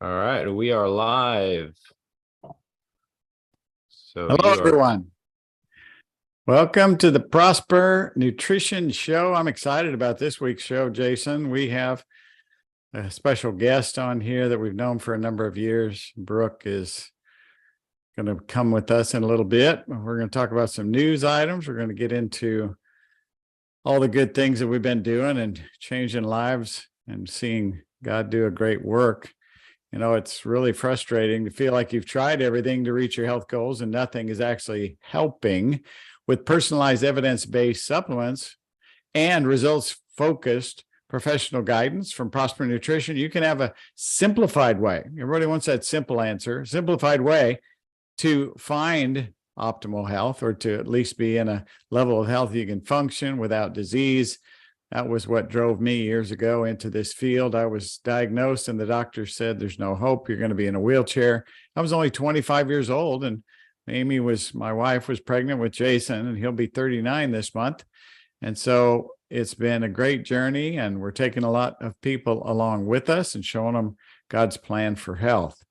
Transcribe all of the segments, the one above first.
All right, we are live. So Hello, you are everyone. Welcome to the Prosper Nutrition Show. I'm excited about this week's show, Jason. We have a special guest on here that we've known for a number of years. Brooke is going to come with us in a little bit. We're going to talk about some news items. We're going to get into all the good things that we've been doing and changing lives and seeing God do a great work. You know, it's really frustrating to feel like you've tried everything to reach your health goals and nothing is actually helping. With personalized evidence-based supplements and results-focused professional guidance from Prosper Nutrition, you can have a simplified way. Everybody wants that simple answer, simplified way to find optimal health, or to at least be in a level of health you can function without disease. That was what drove me years ago into this field. I was diagnosed and the doctor said, there's no hope. You're going to be in a wheelchair. I was only 25 years old, and my wife was pregnant with Jason, and he'll be 39 this month. And so it's been a great journey, and we're taking a lot of people along with us and showing them God's plan for health.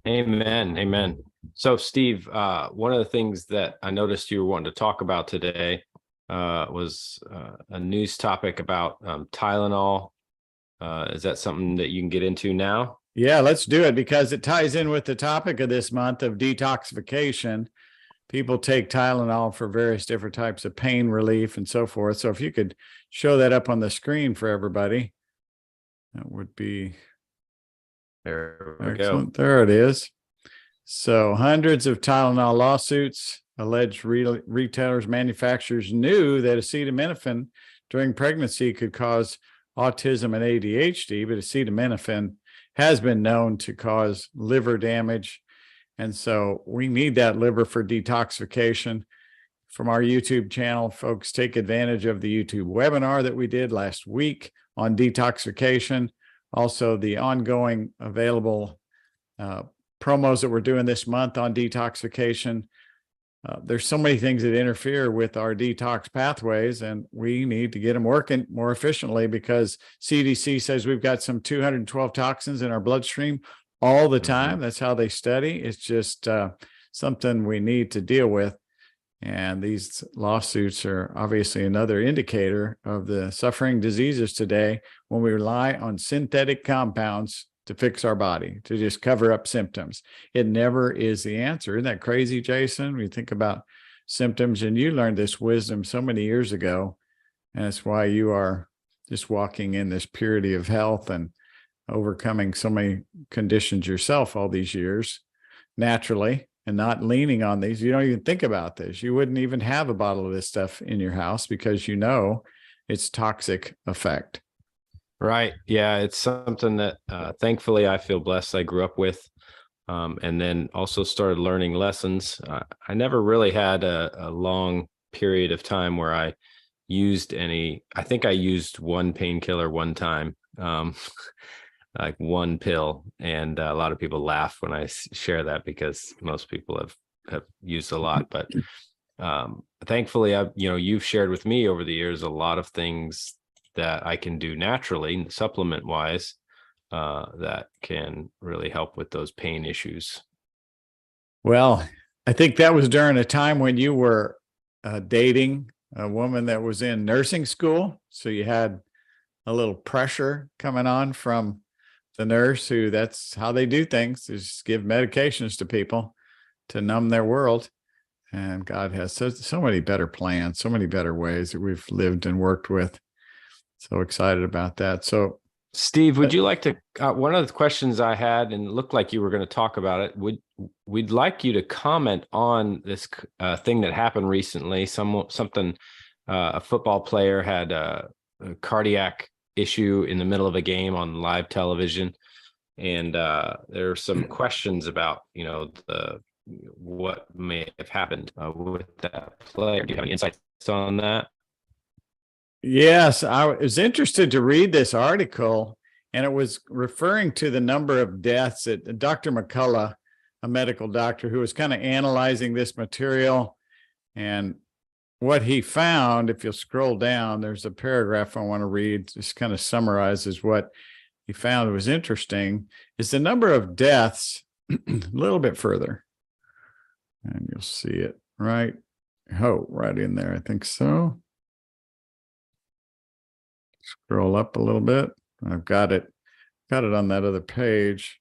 Amen. Amen. So Steve, one of the things that I noticed you were wanting to talk about today was a news topic about Tylenol. Is that something that you can get into now? Yeah, let's do it because it ties in with the topic of this month of detoxification. People take Tylenol for various different types of pain relief and so forth. So if you could show that up on the screen for everybody, that would be There we excellent. go. There it is. So hundreds of Tylenol lawsuits allege retailers, manufacturers knew that acetaminophen during pregnancy could cause autism and ADHD, but acetaminophen has been known to cause liver damage. And so we need that liver for detoxification. From our YouTube channel, folks, take advantage of the YouTube webinar that we did last week on detoxification. Also, the ongoing available promos that we're doing this month on detoxification. There's so many things that interfere with our detox pathways, and we need to get them working more efficiently because CDC says we've got some 212 toxins in our bloodstream all the time. That's how they study. It's just something we need to deal with. And these lawsuits are obviously another indicator of the suffering diseases today when we rely on synthetic compounds to fix our body, to just cover up symptoms. It never is the answer. Isn't that crazy, Jason? When you think about symptoms, and you learned this wisdom so many years ago, and that's why you are just walking in this purity of health and overcoming so many conditions yourself all these years naturally, and not leaning on these. You don't even think about this. You wouldn't even have a bottle of this stuff in your house because you know its toxic effect. Right. Yeah, it's something that thankfully I feel blessed I grew up with, and then also started learning lessons. I never really had a long period of time where I used any. I think I used one painkiller one time, like one pill, and a lot of people laugh when I share that because most people have used a lot. But thankfully, you've shared with me over the years a lot of things that I can do naturally, supplement wise, that can really help with those pain issues. Well, I think that was during a time when you were dating a woman that was in nursing school. So you had a little pressure coming on from the nurse, who that's how they do things, is give medications to people to numb their world. And God has so many better plans, so many better ways that we've lived and worked with. So excited about that. So, Steve, would you like to? One of the questions I had, and it looked like you were going to talk about it. We'd like you to comment on this thing that happened recently. A football player had a cardiac issue in the middle of a game on live television, and there are some questions about what may have happened with that player. Do you have any insights on that? Yes, I was interested to read this article, and it was referring to the number of deaths that Dr. McCullough, a medical doctor who was kind of analyzing this material and what he found, if you'll scroll down, there's a paragraph I want to read, just kind of summarizes what he found was interesting, is the number of deaths a little bit further. And you'll see it right in there. I think so. Scroll up a little bit. I've got it on that other page.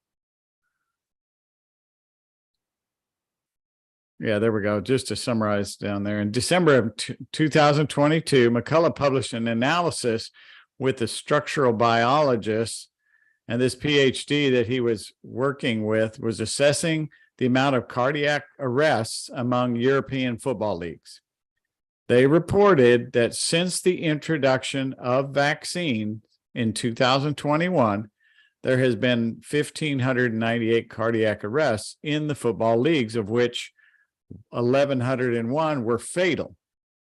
Yeah, there we go. Just to summarize down there. In December of 2022, McCullough published an analysis with the structural biologists, and this PhD that he was working with was assessing the amount of cardiac arrests among European football leagues. They reported that since the introduction of vaccine in 2021, there has been 1,598 cardiac arrests in the football leagues, of which 1,101 were fatal.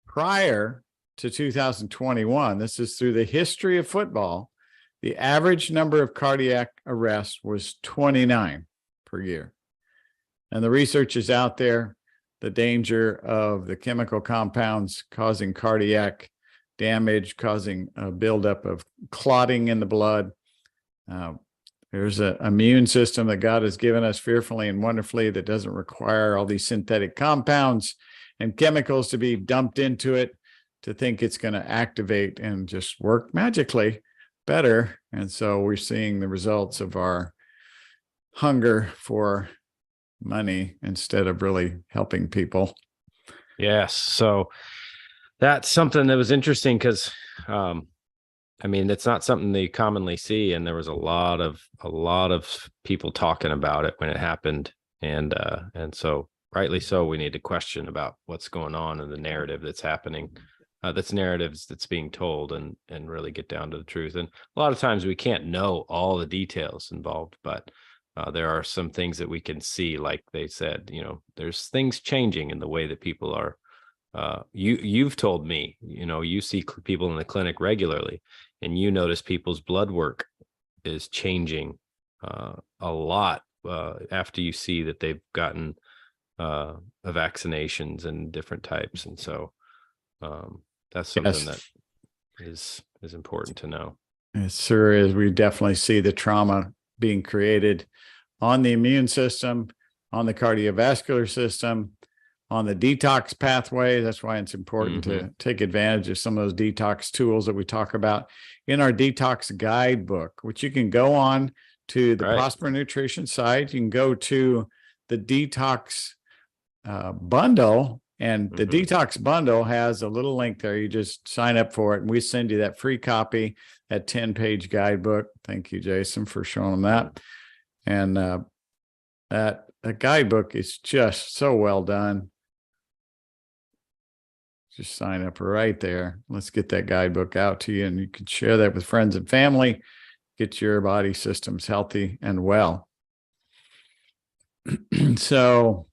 Prior to 2021, this is through the history of football, the average number of cardiac arrests was 29 per year. And the research is out there, the danger of the chemical compounds causing cardiac damage, causing a buildup of clotting in the blood. There's an immune system that God has given us fearfully and wonderfully that doesn't require all these synthetic compounds and chemicals to be dumped into it to think it's going to activate and just work magically better. And so we're seeing the results of our hunger for money instead of really helping people. Yes. So that's something that was interesting because, I mean, it's not something that you commonly see. And there was a lot of people talking about it when it happened. And so rightly so, we need to question about what's going on in the narrative that's happening. That's narratives that's being told and really get down to the truth. And a lot of times we can't know all the details involved, but there are some things that we can see, like they said, there's things changing in the way that people are. You've told me, you see people in the clinic regularly, and you notice people's blood work is changing a lot after you see that they've gotten vaccinations and different types. And so that's something that is important to know. It sure is. We definitely see the trauma being created on the immune system, on the cardiovascular system, on the detox pathway. That's why it's important to take advantage of some of those detox tools that we talk about in our detox guidebook, which you can go on to the Prosper Nutrition site. You can go to the detox bundle, and the detox bundle has a little link there. You just sign up for it, and we send you that free copy, that 10-page guidebook. Thank you, Jason, for showing that. And that guidebook is just so well done. Just sign up right there. Let's get that guidebook out to you, and you can share that with friends and family. Get your body systems healthy and well. So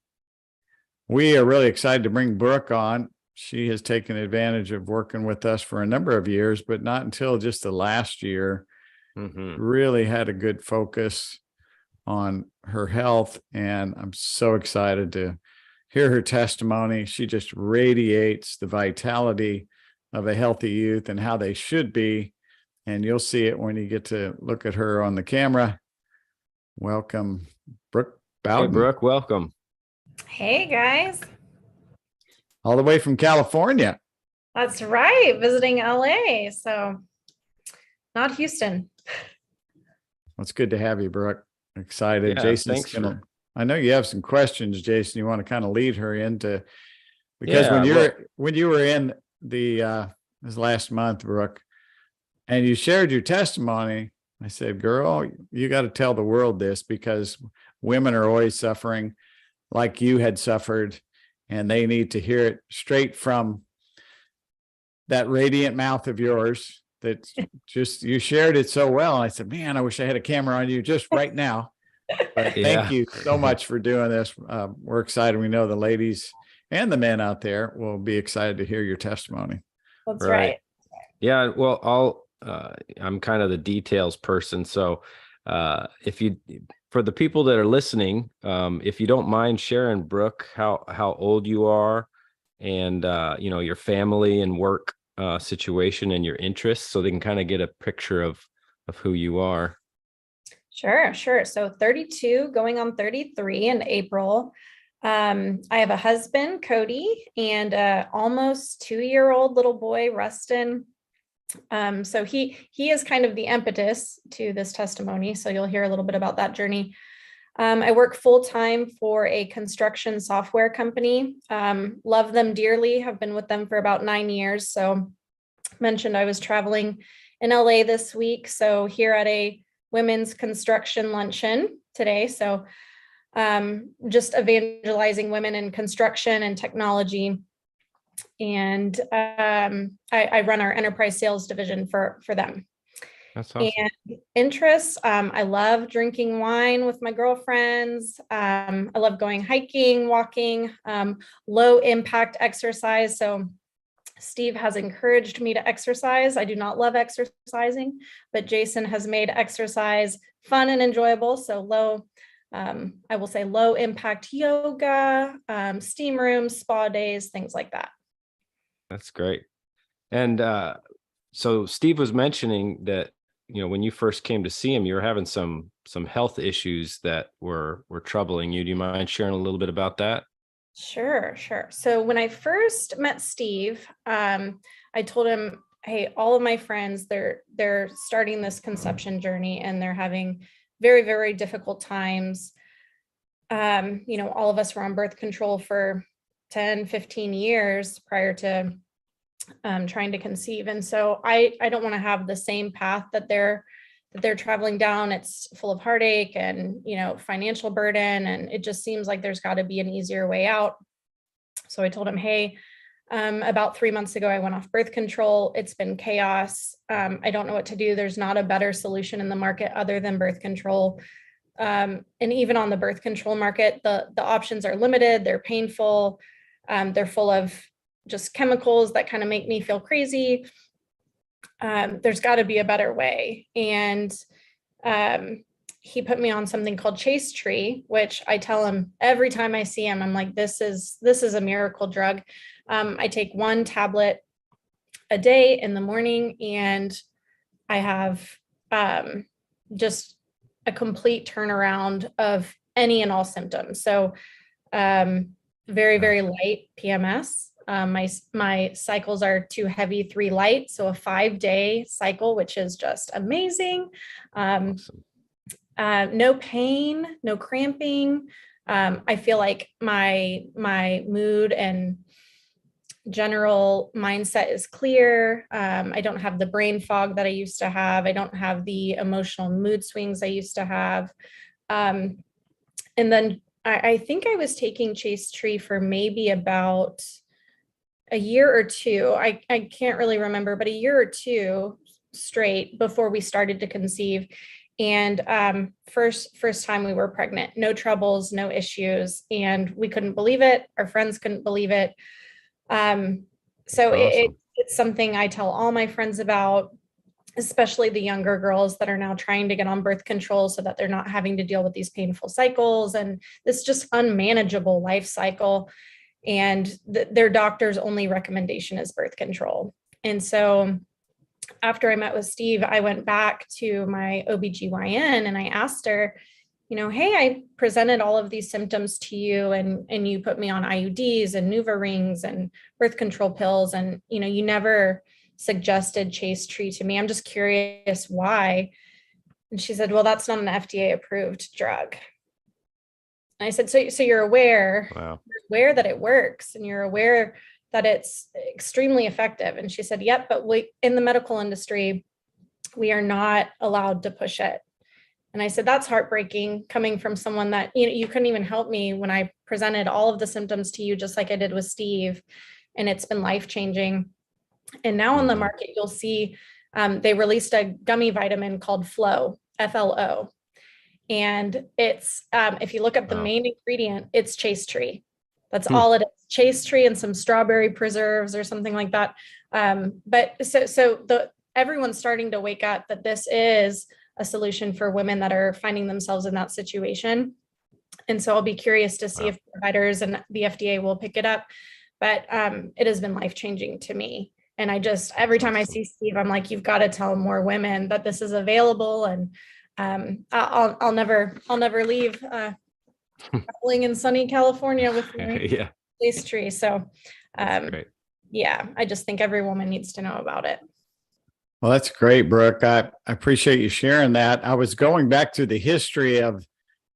we are really excited to bring Brooke on. She has taken advantage of working with us for a number of years, but not until just the last year. Really had a good focus on her health, and I'm so excited to hear her testimony. She just radiates the vitality of a healthy youth and how they should be, and you'll see it when you get to look at her on the camera. Welcome, Brooke Bowden. Hey, Brooke, welcome. Hey, guys. All the way from California. That's right. Visiting LA. So not Houston. Well, it's good to have you, Brooke. Excited. Yeah, Jason's I know you have some questions, Jason. You want to kind of lead her into, because when you were in the this last month, Brooke, and you shared your testimony, I said, girl, you got to tell the world this, because women are always suffering like you had suffered, and they need to hear it straight from that radiant mouth of yours. That just, you shared it so well. And I said, man, I wish I had a camera on you just right now. But thank you so much for doing this. We're excited. We know the ladies and the men out there will be excited to hear your testimony. That's right. Yeah. Well, I'm kind of the details person. So for the people that are listening, if you don't mind sharing, Brooke, how old you are, and your family and work situation and your interests, so they can kind of get a picture of who you are. Sure. So 32, going on 33 in April. I have a husband, Cody, and a almost 2-year-old little boy, Rustin. So he is kind of the impetus to this testimony. So you'll hear a little bit about that journey. I work full-time for a construction software company. Love them dearly, have been with them for about 9 years. So mentioned I was traveling in LA this week. So here at a women's construction luncheon today. So just evangelizing women in construction and technology. And I run our enterprise sales division for them. That's awesome. And interests, I love drinking wine with my girlfriends. I love going hiking, walking, low impact exercise. So Steve has encouraged me to exercise. I do not love exercising, but Jason has made exercise fun and enjoyable. So I will say low impact yoga, steam rooms, spa days, things like that. That's great. And so Steve was mentioning that, when you first came to see him, you were having some health issues that were troubling you. Do you mind sharing a little bit about that? Sure. So when I first met Steve, I told him, hey, all of my friends, they're starting this conception journey and they're having very, very difficult times. All of us were on birth control for 10, 15 years prior to trying to conceive. And so I don't want to have the same path that they're traveling down. It's full of heartache and, financial burden. And it just seems like there's got to be an easier way out. So I told him, hey, about 3 months ago, I went off birth control. It's been chaos. I don't know what to do. There's not a better solution in the market other than birth control. And even on the birth control market, the options are limited. They're painful. They're full of just chemicals that kind of make me feel crazy. There's got to be a better way. And he put me on something called Chase Tree, which I tell him every time I see him, I'm like, this is a miracle drug. I take 1 tablet a day in the morning, and I have just a complete turnaround of any and all symptoms. So very, very light PMS. My cycles are 2 heavy, 3 light. So a 5-day cycle, which is just amazing. Awesome. No pain, no cramping. I feel like my mood and general mindset is clear. I don't have the brain fog that I used to have. I don't have the emotional mood swings I used to have. And then I think I was taking Chase Tree for maybe about a year or 2. I can't really remember, but a year or 2 straight before we started to conceive. And first time we were pregnant, no troubles, no issues, and we couldn't believe it. Our friends couldn't believe it. So Awesome. it's something I tell all my friends about, especially the younger girls that are now trying to get on birth control so that they're not having to deal with these painful cycles and this just unmanageable life cycle. And their doctor's only recommendation is birth control. And so after I met with Steve, I went back to my OBGYN and I asked her, hey, I presented all of these symptoms to you and you put me on IUDs and NuvaRings and birth control pills. And, you never suggested Chase Tree to me. I'm just curious why. And she said, well, that's not an FDA approved drug. And I said, so you're aware, Wow. you're aware that it works and you're aware that it's extremely effective. And she said, yep, but in the medical industry, we are not allowed to push it. And I said, that's heartbreaking coming from someone that, you couldn't even help me when I presented all of the symptoms to you, just like I did with Steve. And it's been life-changing. And now on the market, you'll see they released a gummy vitamin called Flow, FLO. And it's, if you look up the main ingredient, it's Chase Tree. That's all it is. Chase Tree and some strawberry preserves or something like that. But everyone's starting to wake up that this is a solution for women that are finding themselves in that situation. And so I'll be curious to see if providers and the FDA will pick it up. but it has been life-changing to me. And I just, every time I see Steve, I'm like, you've got to tell more women that this is available. And I'll never leave traveling in sunny California with my place tree. So yeah, I just think every woman needs to know about it. Well, that's great, Brooke. I appreciate you sharing that. I was going back through the history of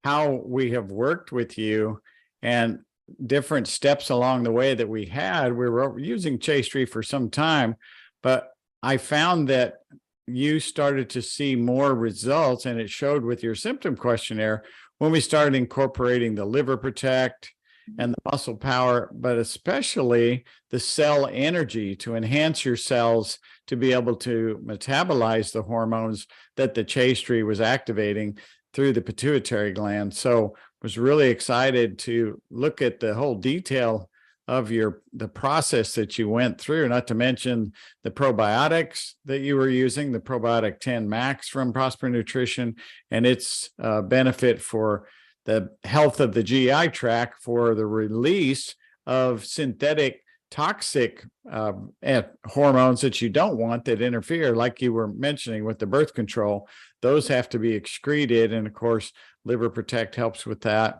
how we have worked with you and different steps along the way that we had. We were using Chase Tree for some time, but I found that you started to see more results, and it showed with your symptom questionnaire when we started incorporating the liver protect and the muscle power, but especially the cell energy to enhance your cells to be able to metabolize the hormones that the Chase Tree was activating through the pituitary gland. So was really excited to look at the whole detail of the process that you went through, not to mention the probiotics that you were using, the probiotic 10 max from Prosper Nutrition, and its benefit for the health of the GI tract, for the release of synthetic toxic hormones that you don't want, that interfere, like you were mentioning with the birth control. Those have to be excreted, and of course liver protect helps with that.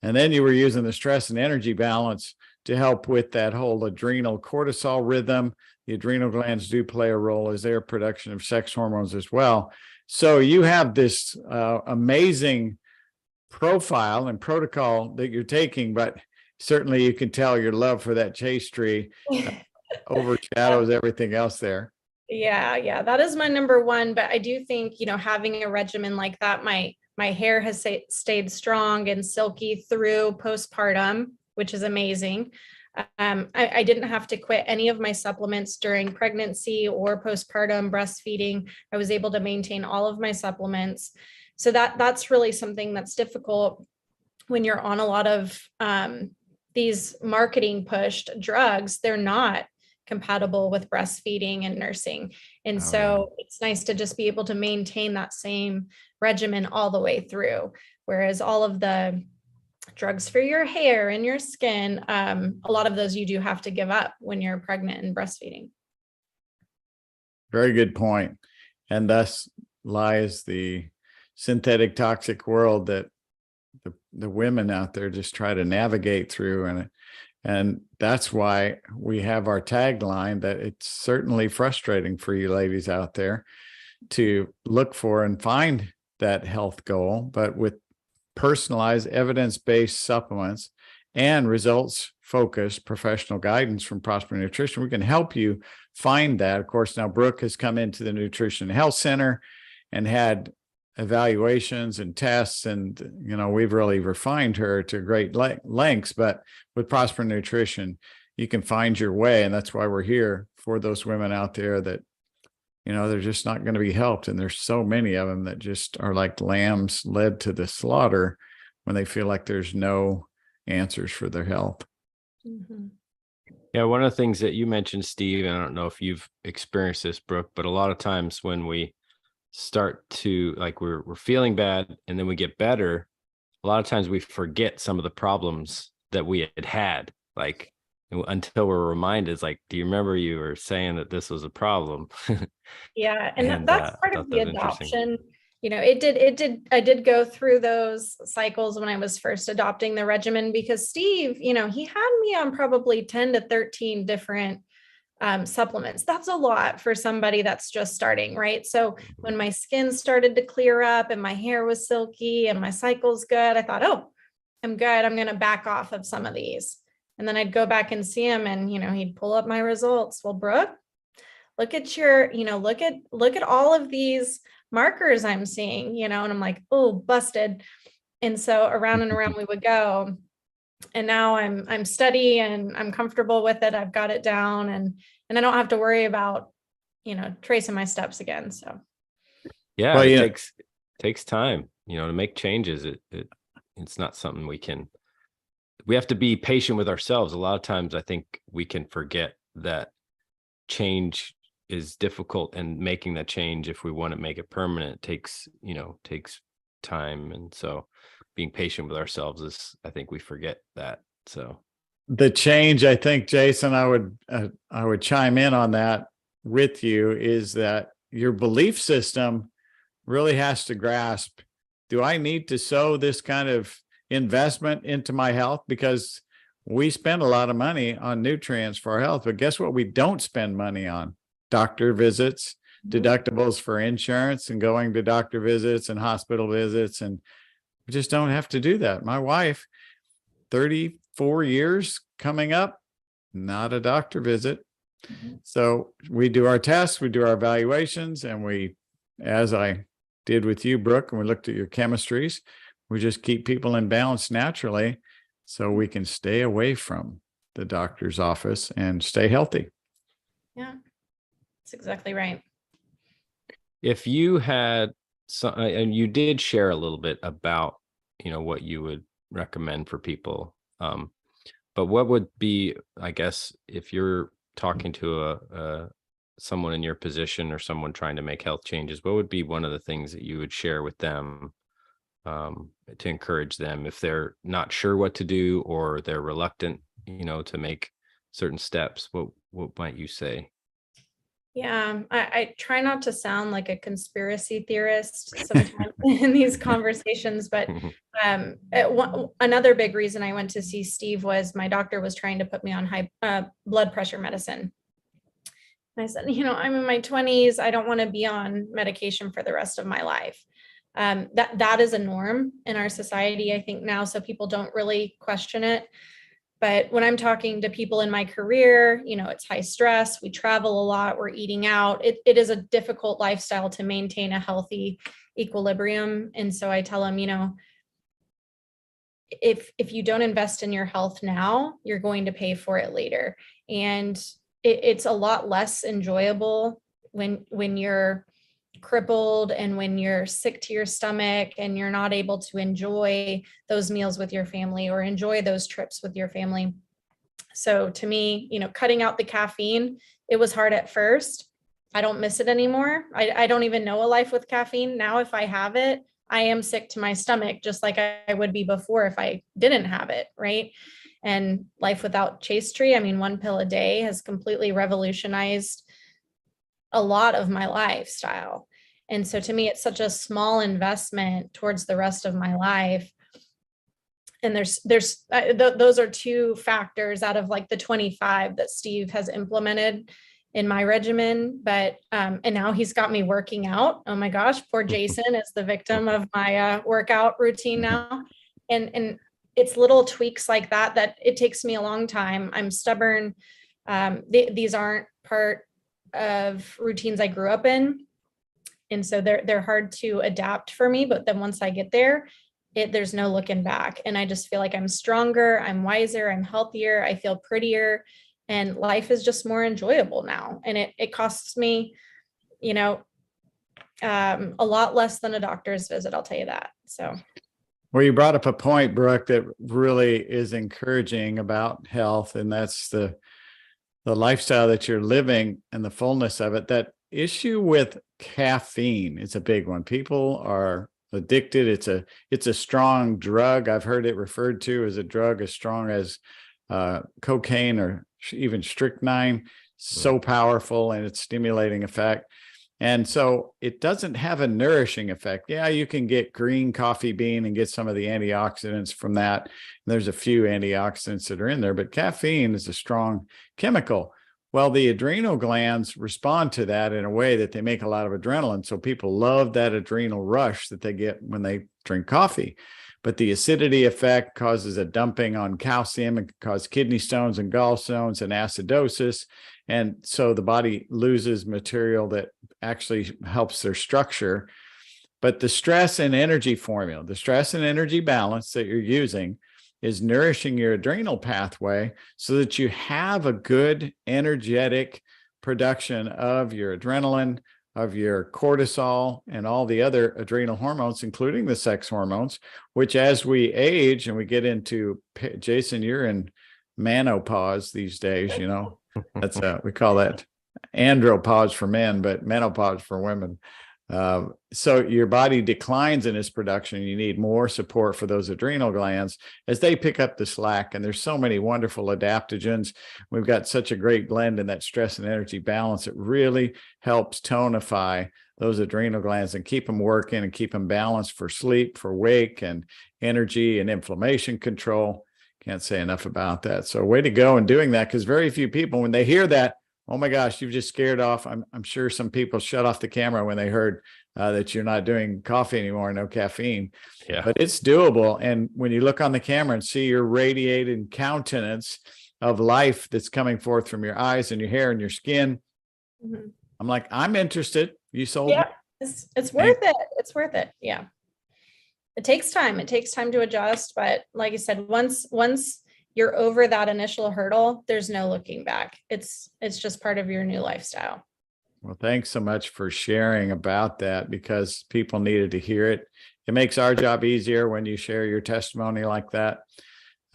And then you were using the stress and energy balance to help with that whole adrenal cortisol rhythm. The adrenal glands do play a role as their production of sex hormones as well. So you have this amazing profile and protocol that you're taking, but certainly you can tell your love for that Chase Tree overshadows everything else there. Yeah, that is my number one. But I do think, having a regimen like that, my hair has stayed strong and silky through postpartum, which is amazing. I didn't have to quit any of my supplements during pregnancy or postpartum breastfeeding. I was able to maintain all of my supplements. So that's really something that's difficult when you're on a lot of these marketing pushed drugs. They're not compatible with breastfeeding and nursing. And it's nice to just be able to maintain that same regimen all the way through. Whereas all of the drugs for your hair and your skin, a lot of those you do have to give up when you're pregnant and breastfeeding. Very good point. And thus lies the synthetic toxic world that the women out there just try to navigate through. And that's why we have our tagline that it's certainly frustrating for you ladies out there to look for and find that health goal, but with personalized evidence-based supplements and results-focused professional guidance from Prosper Nutrition, we can help you find that. Of course, now Brooke has come into the Nutrition Health Center and had evaluations and tests, and we've really refined her to great lengths. But with Prosper Nutrition, you can find your way, and that's why we're here for those women out there that they're just not going to be helped. And there's so many of them that just are like lambs led to the slaughter when they feel like there's no answers for their health. Mm-hmm. Yeah, one of the things that you mentioned, Steve, and I don't know if you've experienced this, Brooke, but a lot of times when we start to, like, we're feeling bad and then we get better, a lot of times we forget some of the problems that we had, like, until we're reminded, it's like, do you remember you were saying that this was a problem? Yeah. And that's part of the adoption. I did go through those cycles when I was first adopting the regimen, because Steve, he had me on probably 10 to 13 different supplements. That's a lot for somebody that's just starting, right? So when my skin started to clear up and my hair was silky and my cycle's good, I thought, oh, I'm good. I'm going to back off of some of these. And then I'd go back and see him, and, he'd pull up my results. Well, Brooke, look at your, look at all of these markers I'm seeing, and I'm like, oh, busted. And so around and around we would go. And now I'm steady and I'm comfortable with it. I've got it down, and I don't have to worry about, tracing my steps again. So. Yeah, well, it takes time, to make changes. It's not something we have to be patient with ourselves. A lot of times I think we can forget that change is difficult, and making that change, if we want to make it permanent, takes time. And so being patient with ourselves is, I think we forget that. So the change, I think, Jason, I would chime in on that with you, is that your belief system really has to grasp, do I need to sow this kind of investment into my health? Because we spend a lot of money on nutrients for our health, but guess what? We don't spend money on doctor visits, deductibles for insurance, and going to doctor visits and hospital visits. And we just don't have to do that. My wife, 34 years coming up, not a doctor visit. So we do our tests, we do our evaluations, and we, as I did with you, Brooke, and we looked at your chemistries, we just keep people in balance naturally so we can stay away from the doctor's office and stay healthy. Yeah, that's exactly right. If you had some, and you did share a little bit about, what you would recommend for people. But what would be, I guess, if you're talking to someone in your position or someone trying to make health changes, what would be one of the things that you would share with them to encourage them if they're not sure what to do or they're reluctant, to make certain steps? What might you say? Yeah, I try not to sound like a conspiracy theorist sometimes in these conversations, but another big reason I went to see Steve was my doctor was trying to put me on high blood pressure medicine. And I said, I'm in my 20s. I don't want to be on medication for the rest of my life. That is a norm in our society, I think now, so people don't really question it. But when I'm talking to people in my career, it's high stress, we travel a lot, we're eating out. It is a difficult lifestyle to maintain a healthy equilibrium. And so I tell them, if you don't invest in your health now, you're going to pay for it later. And it's a lot less enjoyable when you're crippled and when you're sick to your stomach and you're not able to enjoy those meals with your family or enjoy those trips with your family. So to me, cutting out the caffeine, it was hard at first. I don't miss it anymore. I don't even know a life with caffeine. Now, if I have it, I am sick to my stomach, just like I would be before if I didn't have it, right? And life without Chase Tree, one pill a day has completely revolutionized a lot of my lifestyle. And so to me, it's such a small investment towards the rest of my life. And those are two factors out of like the 25 that Steve has implemented in my regimen. But, and now he's got me working out. Oh my gosh, poor Jason is the victim of my workout routine now. And it's little tweaks like that it takes me a long time. I'm stubborn. These aren't part of routines I grew up in. And so they're hard to adapt for me. But then once I get there, there's no looking back. And I just feel like I'm stronger, I'm wiser, I'm healthier, I feel prettier, and life is just more enjoyable now. And it costs me, a lot less than a doctor's visit, I'll tell you that. So. Well, you brought up a point, Brooke, that really is encouraging about health, and that's the lifestyle that you're living and the fullness of it. That issue with caffeine is a big one. People are addicted. It's a strong drug. I've heard it referred to as a drug as strong as cocaine or even strychnine. So powerful in its stimulating effect. And so it doesn't have a nourishing effect. Yeah, you can get green coffee bean and get some of the antioxidants from that. There's a few antioxidants that are in there, but caffeine is a strong chemical. Well, the adrenal glands respond to that in a way that they make a lot of adrenaline. So people love that adrenal rush that they get when they drink coffee. But the acidity effect causes a dumping on calcium and can cause kidney stones and gallstones and acidosis. And so the body loses material that actually helps their structure. But the stress and energy formula, the stress and energy balance that you're using is nourishing your adrenal pathway so that you have a good energetic production of your adrenaline, of your cortisol, and all the other adrenal hormones, including the sex hormones, which as we age and we get into, Jason, you're in menopause these days, that's we call that andropause for men, but menopause for women. So your body declines in its production. You need more support for those adrenal glands as they pick up the slack. And there's so many wonderful adaptogens. We've got such a great blend in that stress and energy balance. It really helps tonify those adrenal glands and keep them working and keep them balanced for sleep, for wake, and energy and inflammation control. Can't say enough about that. So way to go in doing that, because very few people, when they hear that, oh my gosh, you've just scared off. I'm sure some people shut off the camera when they heard that you're not doing coffee anymore, no caffeine. Yeah. But it's doable. And when you look on the camera and see your radiated countenance of life that's coming forth from your eyes and your hair and your skin, I'm like, I'm interested. You sold me. Yeah, it's worth it. It's worth it. Yeah. It takes time. It takes time to adjust. But like I said, once you're over that initial hurdle, there's no looking back. It's just part of your new lifestyle. Well, thanks so much for sharing about that, because people needed to hear it. It makes our job easier when you share your testimony like that.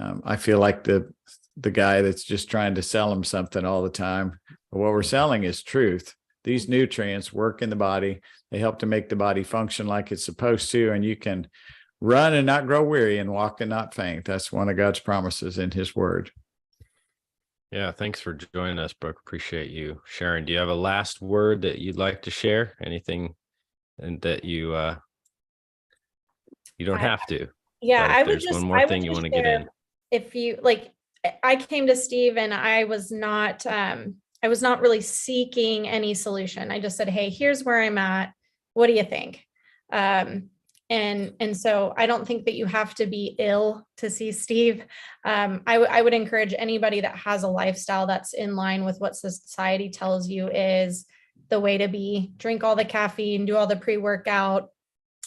I feel like the guy that's just trying to sell them something all the time. But what we're selling is truth. These nutrients work in the body. They help to make the body function like it's supposed to, and you can run and not grow weary and walk and not faint. That's one of God's promises in his word. Yeah. Thanks for joining us, Brooke. Appreciate you sharing. Do you have a last word that you'd like to share? Anything and that you don't have to. Yeah, I would just one more thing you want to get in. If you like, I came to Steve and I was not really seeking any solution. I just said, hey, here's where I'm at. What do you think? And so I don't think that you have to be ill to see Steve. I would encourage anybody that has a lifestyle that's in line with what society tells you is the way to be. Drink all the caffeine, do all the pre-workout,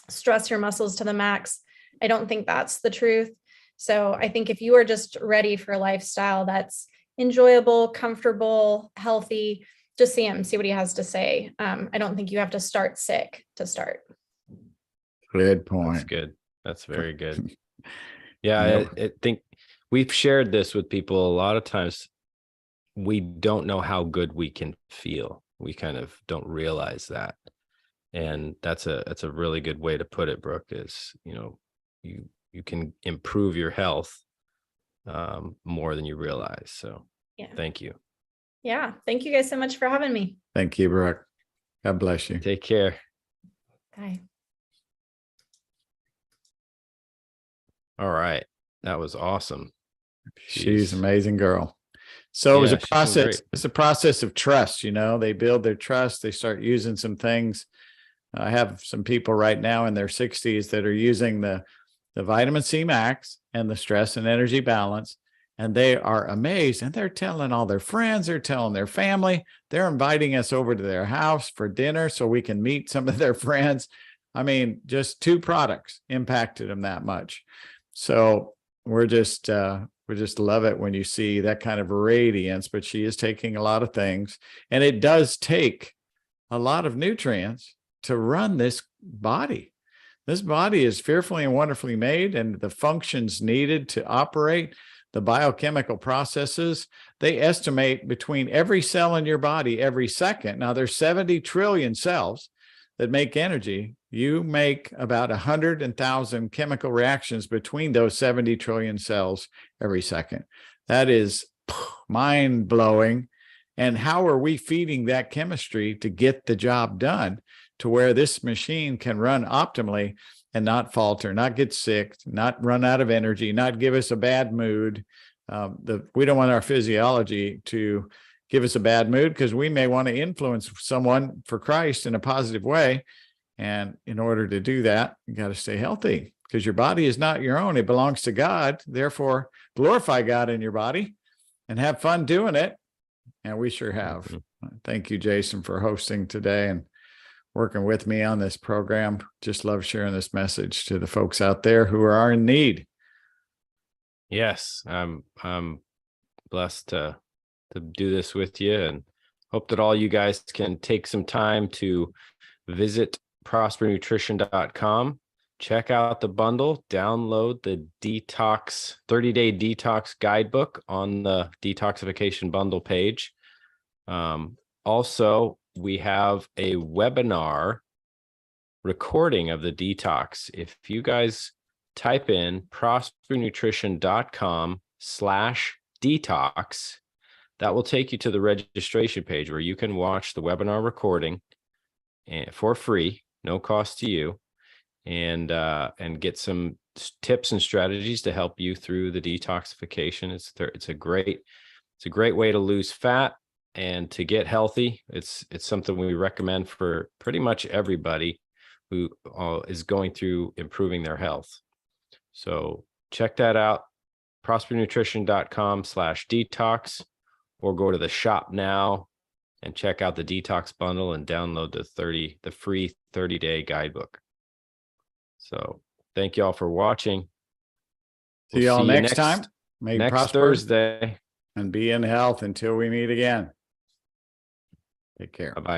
stress your muscles to the max. I don't think that's the truth. So I think if you are just ready for a lifestyle that's enjoyable, comfortable, healthy, just see him, see what he has to say. I don't think you have to start sick to start. Good point. That's good. That's very good. Yeah, I think we've shared this with people a lot of times. We don't know how good we can feel. We kind of don't realize that. And that's a really good way to put it, Brooke, is, you can improve your health more than you realize. So yeah. Thank you. Yeah. Thank you guys so much for having me. Thank you, Brooke. God bless you. Take care. Bye. All right. That was awesome. She's an amazing girl. So it was a process. It's a process of trust. They build their trust. They start using some things. I have some people right now in their 60s that are using the vitamin C max and the stress and energy balance, and they are amazed, and they're telling all their friends, they're telling their family, they're inviting us over to their house for dinner so we can meet some of their friends. I mean, just 2 products impacted them that much. So we just love it when you see that kind of radiance. But she is taking a lot of things, and it does take a lot of nutrients to run this body. This body is fearfully and wonderfully made, and the functions needed to operate the biochemical processes, they estimate between every cell in your body every second. Now, there's 70 trillion cells that make energy. You make about 100,000 chemical reactions between those 70 trillion cells every second. That is mind-blowing. And how are we feeding that chemistry to get the job done to where this machine can run optimally and not falter, not get sick, not run out of energy, not give us a bad mood? We don't want our physiology to give us a bad mood, because we may want to influence someone for Christ in a positive way. And in order to do that, you got to stay healthy, because your body is not your own. It belongs to God. Therefore, glorify God in your body and have fun doing it. And we sure have. Mm-hmm. Thank you, Jason, for hosting today and working with me on this program. Just love sharing this message to the folks out there who are in need. Yes, I'm blessed to do this with you, and hope that all you guys can take some time to visit prospernutrition.com, check out the bundle, download the 30-day detox guidebook on the detoxification bundle page. Also, we have a webinar recording of the detox. If you guys type in prospernutrition.com/detox, that will take you to the registration page where you can watch the webinar recording for free, no cost to you, and get some tips and strategies to help you through the detoxification. It's a great way to lose fat and to get healthy. It's something we recommend for pretty much everybody who is going through improving their health. So check that out, prospernutrition.com/detox, or go to the shop now and check out the detox bundle and download the free 30-day guidebook. So thank you all for watching. See y'all next time. May next prosper Thursday. and be in health until we meet again. Take care. Bye-bye.